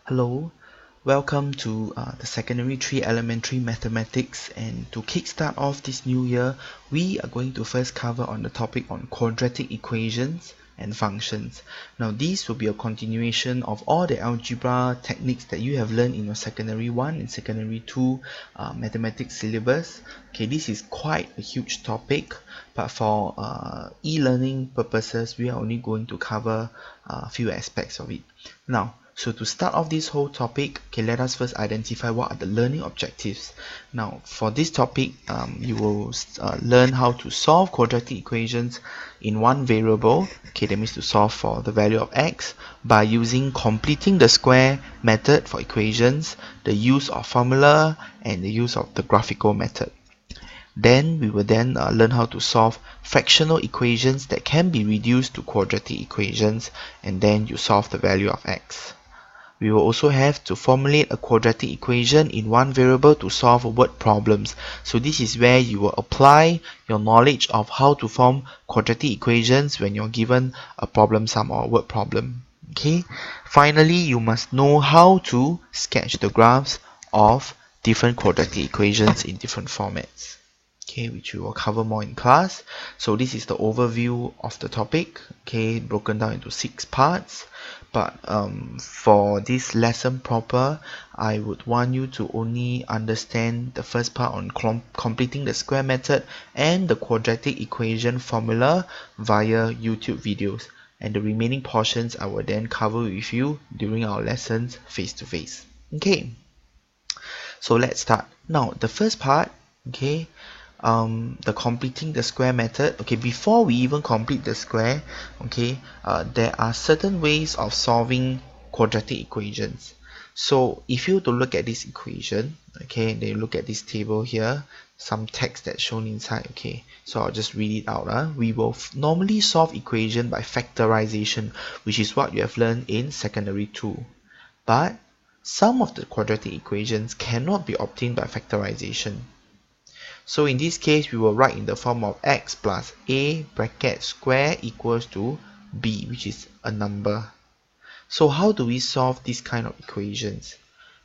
Hello, welcome to the Secondary 3 Elementary Mathematics, and to kickstart off this new year, we are going to first cover on the topic on quadratic equations and functions. Now these will be a continuation of all the algebra techniques that you have learned in your Secondary 1 and Secondary 2 mathematics syllabus. Okay, this is quite a huge topic, but for e-learning purposes, we are only going to cover a few aspects of it. Now, so to start off this whole topic, okay, let us first identify what are the learning objectives. Now, for this topic, you will learn how to solve quadratic equations in one variable. Okay, that means to solve for the value of x by using completing the square method for equations, the use of formula, and the use of the graphical method. Then we will learn how to solve fractional equations that can be reduced to quadratic equations, and then you solve the value of x. We will also have to formulate a quadratic equation in one variable to solve word problems. So this is where you will apply your knowledge of how to form quadratic equations when you're given a problem sum or a word problem. Okay. Finally, you must know how to sketch the graphs of different quadratic equations in different formats. Okay, which we will cover more in class. So this is the overview of the topic, okay, broken down into 6 parts. But for this lesson proper, I would want you to only understand the first part on completing the square method and the quadratic equation formula via YouTube videos. And the remaining portions I will then cover with you during our lessons face to face. Okay, so let's start. Now, the first part, okay, the completing the square method. Okay, before we even complete the square, okay, there are certain ways of solving quadratic equations. So if you were to look at this equation, okay, then you look at this table here, some text that's shown inside. Okay, so I'll just read it out. We will normally solve equation by factorization, which is what you have learned in secondary 2. But some of the quadratic equations cannot be obtained by factorization. So in this case, we will write in the form of x plus a bracket square equals to b, which is a number. So how do we solve this kind of equations?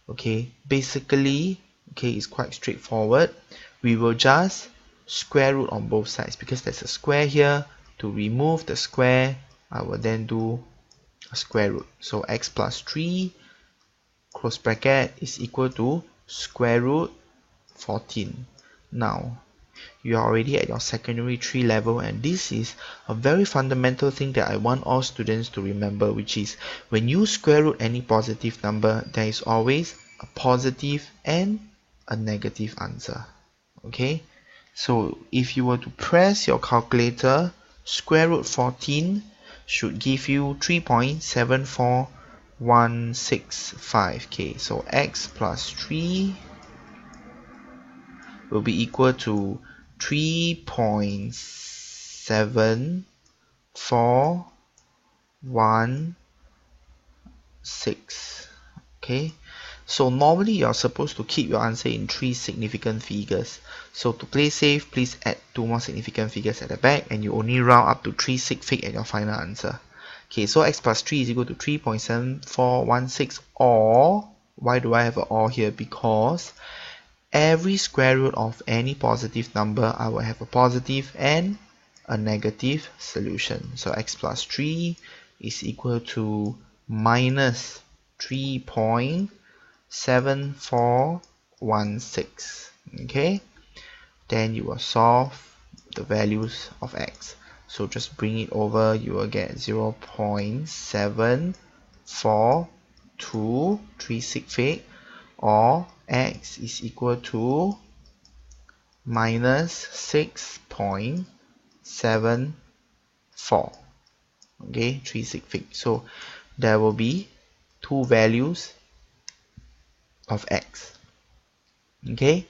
Okay, basically, okay, it's quite straightforward. We will just square root on both sides because there's a square here. To remove the square, I will then do a square root. So x plus 3 close bracket is equal to square root 14. Now, you are already at your secondary 3 level, and this is a very fundamental thing that I want all students to remember, which is when you square root any positive number, there is always a positive and a negative answer. Okay, so if you were to press your calculator, square root 14 should give you 3.74165. Okay, so x plus 3 will be equal to 3.74166. Okay, so normally you're supposed to keep your answer in 3 significant figures. So to play safe, please add 2 more significant figures at the back, and you only round up to 3 sig fig at your final answer. Okay, so x plus 3 is equal to 3.7416, or why do I have an or here? Because every square root of any positive number, I will have a positive and a negative solution. So x plus 3 is equal to minus 3.7416. Okay, then you will solve the values of x. So just bring it over, you will get 0.742 3 sig fig, or x is equal to minus 6.74. Okay, 3 sig fig. So there will be 2 values of x. Okay,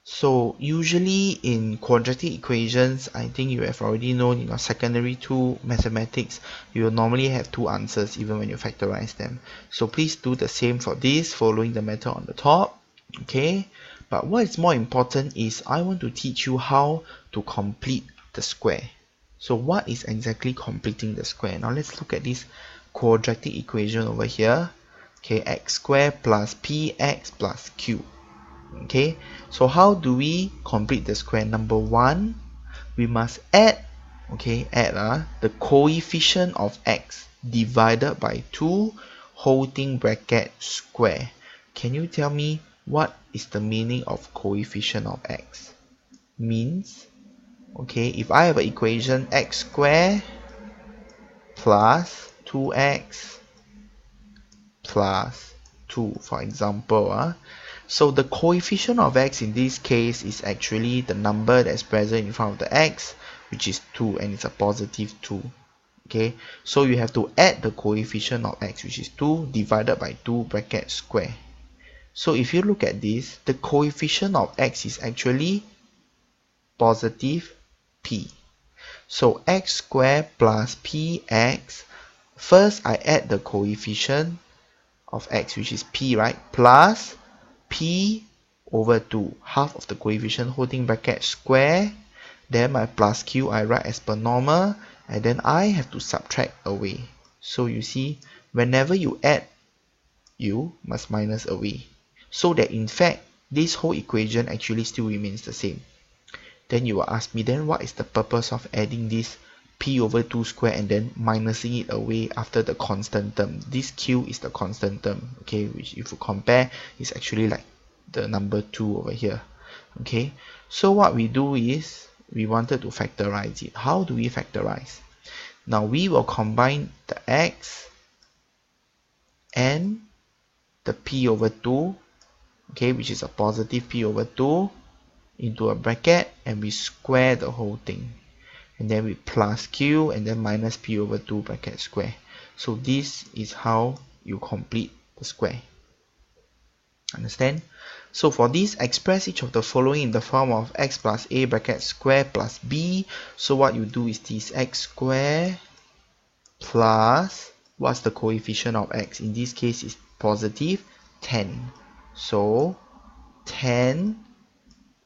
so usually in quadratic equations, I think you have already known in your secondary 2 mathematics, you will normally have 2 answers even when you factorize them. So please do the same for this, following the method on the top. Okay, but what is more important is I want to teach you how to complete the square. So what is exactly completing the square? Now let's look at this quadratic equation over here. okay, x squared plus px plus q. Okay, so how do we complete the square? Number one, we must add, okay, the coefficient of x divided by 2 holding bracket square. Can you tell me what is the meaning of coefficient of x? Means, okay, if I have an equation x squared plus 2x plus 2, for example, so the coefficient of x in this case is actually the number that's present in front of the x, which is 2, and it's a positive 2. Okay, so you have to add the coefficient of x, which is 2, divided by 2 bracket square. So if you look at this, the coefficient of x is actually positive p. So x squared plus px, first I add the coefficient of x, which is p, right, plus p over 2, half of the coefficient holding bracket square, then my plus q I write as per normal, and then I have to subtract away. So you see, whenever you add, you must minus away, so that in fact this whole equation actually still remains the same. Then you will ask me, then what is the purpose of adding this p over 2 square and then minusing it away after the constant term? This q is the constant term, okay, which if you compare is actually like the number 2 over here. Okay, so what we do is we wanted to factorize it. How do we factorize? Now we will combine the x and the p over 2, okay, which is a positive p over 2, into a bracket, and we square the whole thing, and then we plus q and then minus p over 2 bracket square. So this is how you complete the square. Understand? So for this, express each of the following in the form of x plus a bracket square plus b. So what you do is this x square plus, what's the coefficient of x? In this case is positive 10. So 10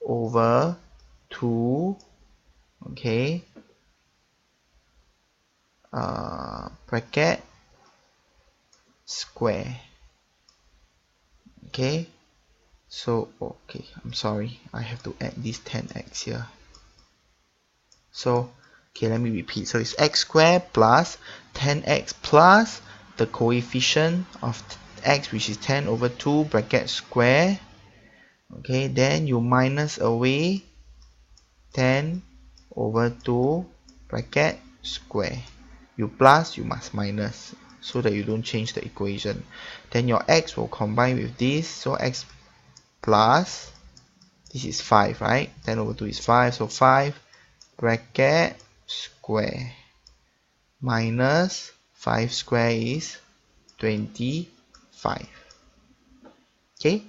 over 2, okay, bracket square. Okay, so okay, I'm sorry, I have to add this 10x here. So okay, let me repeat. So it's x squared plus 10x plus the coefficient of x, which is 10 over 2 bracket square. Okay, then you minus away 10 over 2 bracket square. You plus, you must minus, so that you don't change the equation. Then your x will combine with this, so x plus, this is 5, right? 10 over 2 is 5, so 5 bracket square minus 5 square is 25. Okay,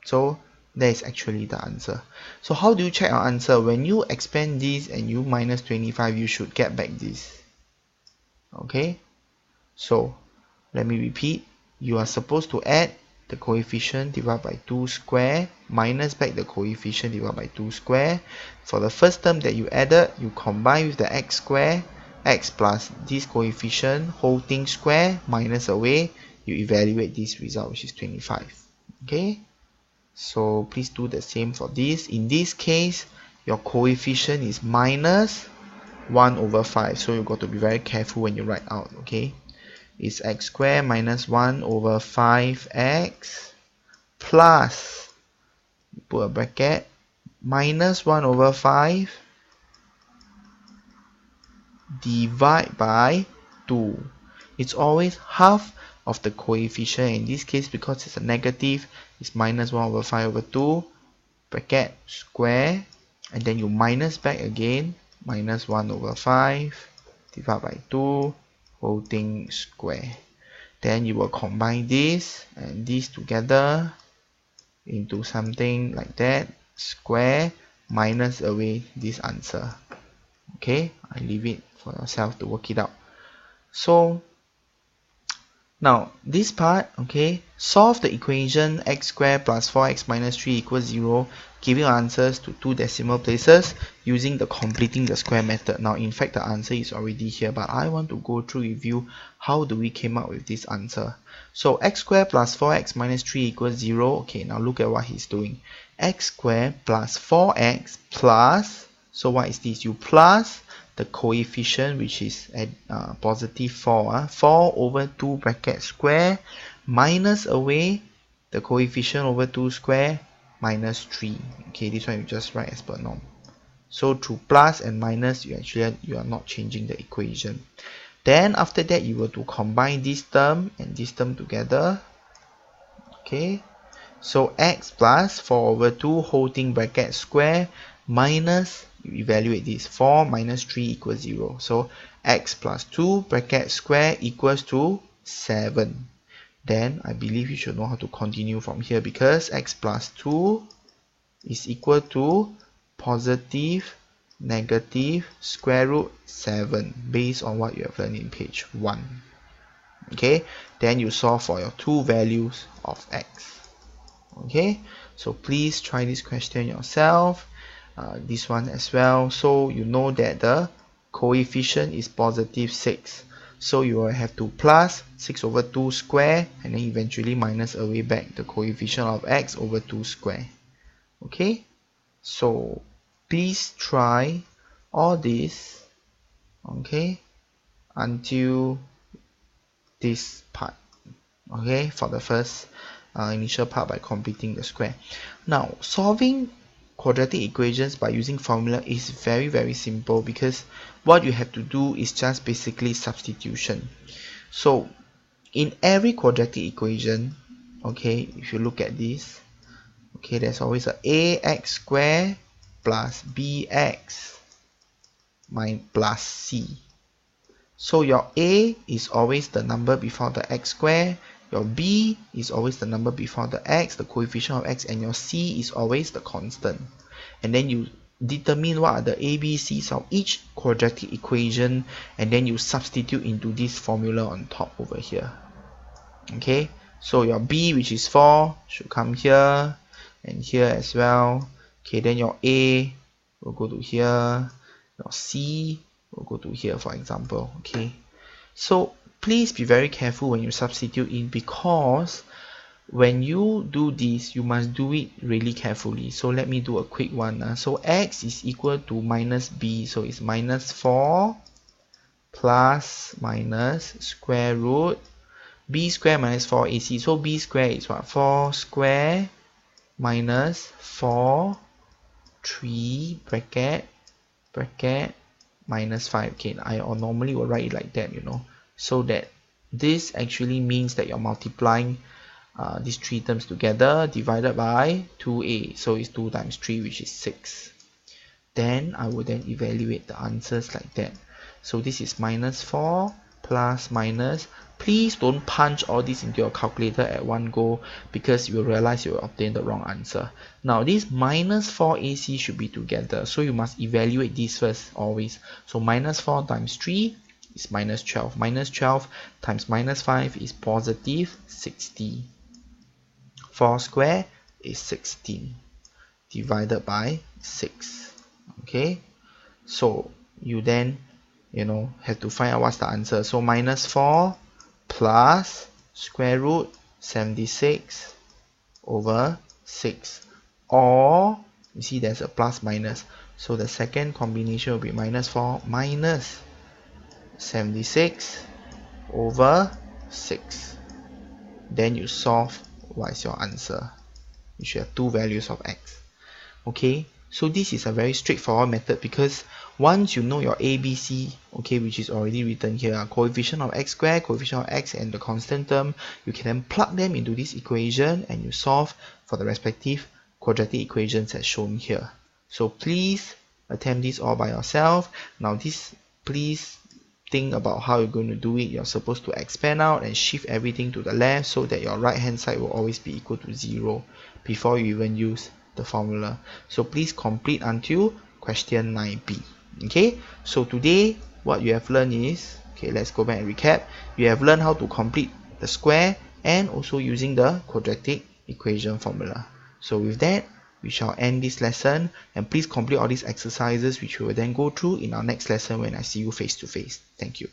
so that is actually the answer. So how do you check our answer? When you expand this and you minus 25, you should get back this. Okay, so let me repeat. You are supposed to add the coefficient divided by 2 square, minus back the coefficient divided by 2 square. For the first term that you added, you combine with the x square, x plus this coefficient, whole thing square, minus away, you evaluate this result, which is 25. Okay, so please do the same for this. In this case, your coefficient is minus 1 over 5, so you've got to be very careful when you write out. Okay, it's x squared minus 1 over 5x plus, put a bracket, minus 1 over 5 divide by 2. It's always half of the coefficient. In this case, because it's a negative, it's minus 1 over 5 over 2 bracket square, and then you minus back again, minus 1 over 5 divided by 2 whole thing square. Then you will combine this and this together into something like that, square, minus away this answer. Okay, I leave it for yourself to work it out. So now this part, okay, solve the equation x squared plus 4x minus 3 equals 0 giving answers to 2 decimal places using the completing the square method. Now in fact the answer is already here, but I want to go through with you how do we came up with this answer. So x squared plus 4x minus 3 equals 0. Okay, now look at what he's doing. X squared plus 4x plus, so what is this? You plus the coefficient which is at positive 4. 4 over 2 bracket square minus away the coefficient over 2 square minus 3. Okay, this one you just write as per norm. So through plus and minus, you are not changing the equation. Then after that, you were to combine this term and this term together. Okay, so x plus 4 over 2 whole thing bracket square minus, you evaluate this, 4 minus 3 equals 0. So x plus 2 bracket square equals to 7. Then I believe you should know how to continue from here, because x plus 2 is equal to positive negative square root 7 based on what you have learned in page 1. Okay, then you solve for your 2 values of x. Okay, so please try this question yourself, this one as well. So you know that the coefficient is positive 6. So you will have to plus 6 over 2 square and then eventually minus away back the coefficient of x over 2 square. Okay, so please try all this, okay, until this part, okay, for the first initial part by completing the square. Now solving quadratic equations by using formula is very simple, because what you have to do is just basically substitution. So in every quadratic equation, okay, if you look at this, okay, there's always a ax squared plus bx plus c. So your a is always the number before the x square, your b is always the number before the x, the coefficient of x, and your c is always the constant. And then you determine what are the ABCs of each quadratic equation, and then you substitute into this formula on top over here. Okay, so your b, which is 4, should come here and here as well. Okay, then your a will go to here, your c will go to here, for example. Okay, so please be very careful when you substitute in, because when you do this, you must do it really carefully. So let me do a quick one. So x is equal to minus b, so it's minus 4 plus minus square root b square minus 4ac. So b square is what? 4 square minus 4 3 bracket minus 5. Okay, I normally will write it like that, you know, so that this actually means that you're multiplying these 3 terms together divided by 2a, so it's 2 times 3, which is 6. Then I will then evaluate the answers like that. So this is minus 4 plus minus. Please don't punch all this into your calculator at one go, because you will realize you will obtain the wrong answer. Now this minus 4ac should be together, so you must evaluate this first always. So minus 4 times 3 is minus 12. Minus 12 times minus 5 is positive 60. 4 square is 16 divided by 6. Okay, so you then, you know, have to find out what's the answer. So minus 4 plus square root 76 over 6, or you see there's a plus minus, so the second combination will be minus 4 minus 76 over 6. Then you solve. What is your answer? You should have 2 values of x. Okay, so this is a very straightforward method, because once you know your ABC, okay, which is already written here, coefficient of x squared, coefficient of x, and the constant term, you can then plug them into this equation and you solve for the respective quadratic equations as shown here. So please attempt this all by yourself. Now this, please think about how you're going to do it. You're supposed to expand out and shift everything to the left so that your right hand side will always be equal to 0 before you even use the formula. So please complete until question 9b. Okay, so today what you have learned is, okay, let's go back and recap. You have learned how to complete the square and also using the quadratic equation formula. So with that, we shall end this lesson, and please complete all these exercises which we will then go through in our next lesson when I see you face to face. Thank you.